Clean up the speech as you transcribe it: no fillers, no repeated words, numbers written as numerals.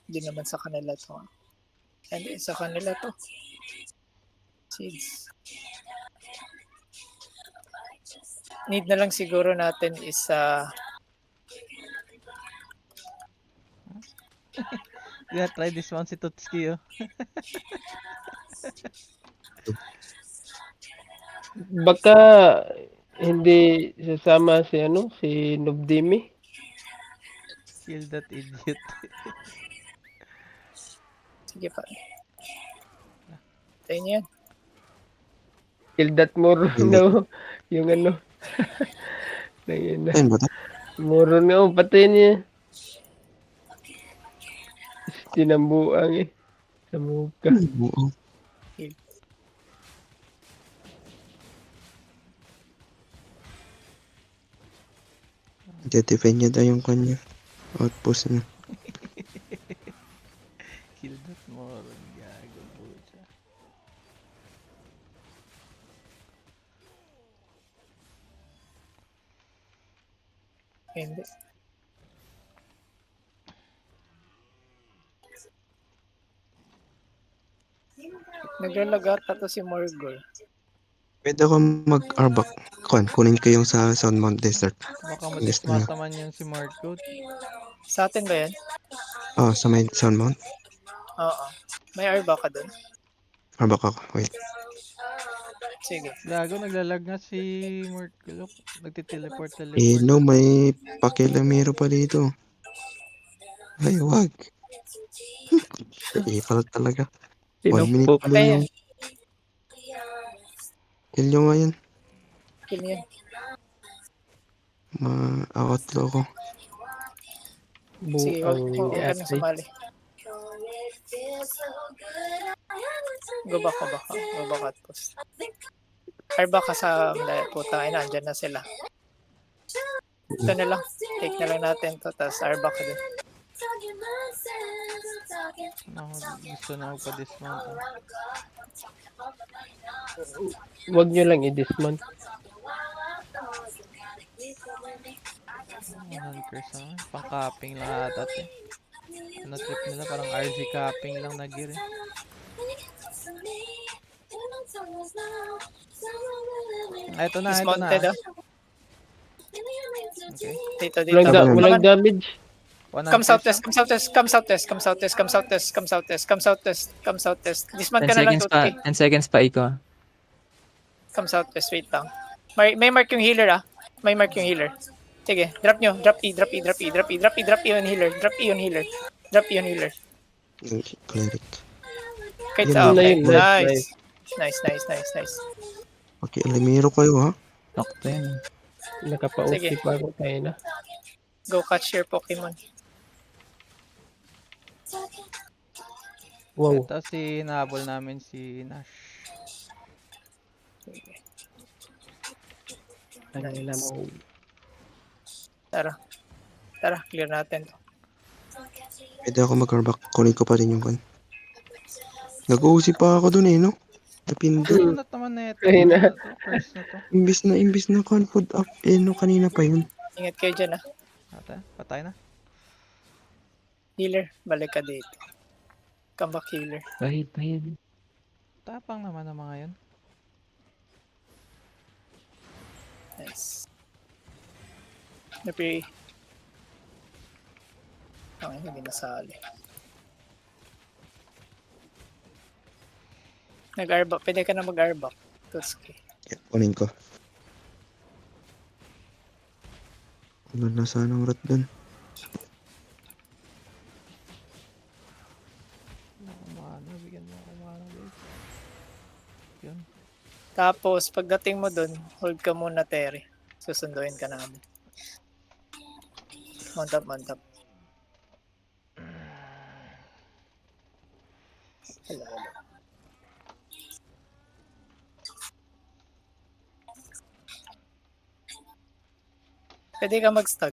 Hindi naman sa kanila to. Hindi, sa kanila to. Seeds. Need na lang siguro natin is Yeah, try this one si Tutski, oh. Baka hindi sasama si Nobdimi. Kill that idiot. sige pa. Tayo niyan. Kill that Moro, Hindi. no? Yung ano. Ayun na. Ayun ba to? Moro na, patayin niya. Tinambuang eh. Sa muka. Oo. Identify niya daw yung kanya. Outpost niya. Kill that moron. Gago po siya. Hindi. Naglalagata to si Morgul. Pwede ako mag-arbak. Kunin ko yung sa Soundmount Desert. Baka Gusto niya. madismata man yun si Marco. Sa atin ba yan? Oh, sa may Soundmount? Oo. May arba ka dun? Arbak ako. Wait. Sige. Gago, naglalag nga si Marco. Nagtiteleport. No, may pakilamero pa dito. Ay, wag. Ipal talaga. 1 minute Tinupok. lang yung kill nyo ngayon. Kill niya. Ma-outlaw ko. Sige, huwag Buang ka nang ate. sumali. Go back, go back. Go back at post. Arba ka sa puta. Ay, nandyan na sila. Ito na lang. Take na lang natin to. Tapos arba ka dun. Gusto na magpa-dismount. Huwag nyo lang i-dismount. Hunters naman. Pang-capping lang ata eh. Ano trip nila? Parang RG capping lang na gear eh. Ito na. Dismounted ah. Okay. Dito, dito. Walang damage. Come southwest, come southwest, come southwest, come southwest, come southwest, come southwest, come southwest, come southwest. Dismount 10 ka na lang, seconds pa. Tutki. 10 seconds pa ikaw. Come southwest, wait lang. May mark yung healer ah. May mark yung healer. Sige, drop nyo. Drop E, drop E, drop E, drop E, drop E, drop E on healer. Drop E on healer. Drop E on healer. Cleric. Kite Yun ah, na okay. yun, Nice. Nice, nice, nice, nice. Okay, alimero kayo ha. Takto yan. Nakapa-OP Sige. pa ako tayo na. Go catch your Pokemon. Wow. Ito si nahabol namin si Nash. Ang nila mo. Tara. Tara, clear natin to. Pwede ako mag-arbak. Kunin ko pa rin yung kan. Nag-uusip pa ako dun eh, no? Napindot. Sunod naman na ito. Ayun na. First na to. Imbis na kan food up. No, kanina pa yun. Ingat kayo dyan ah. Ate, patay na. Healer, balik ka dito. Come back healer. Bahid. Tapang naman ang mga yun. Nice. Napiri. Ang hindi nasali. Nag-arbak. Pwede ka na mag-arbak. Tutski. Yeah, kunin ko. Wala na sanang rat dun. Bigyan mo ako mana guys. Yun. Tapos, pagdating mo dun, hold ka muna, Terry. Susunduin ka namin. Mount up, mount up. Hello. Pwede ka mag-stag.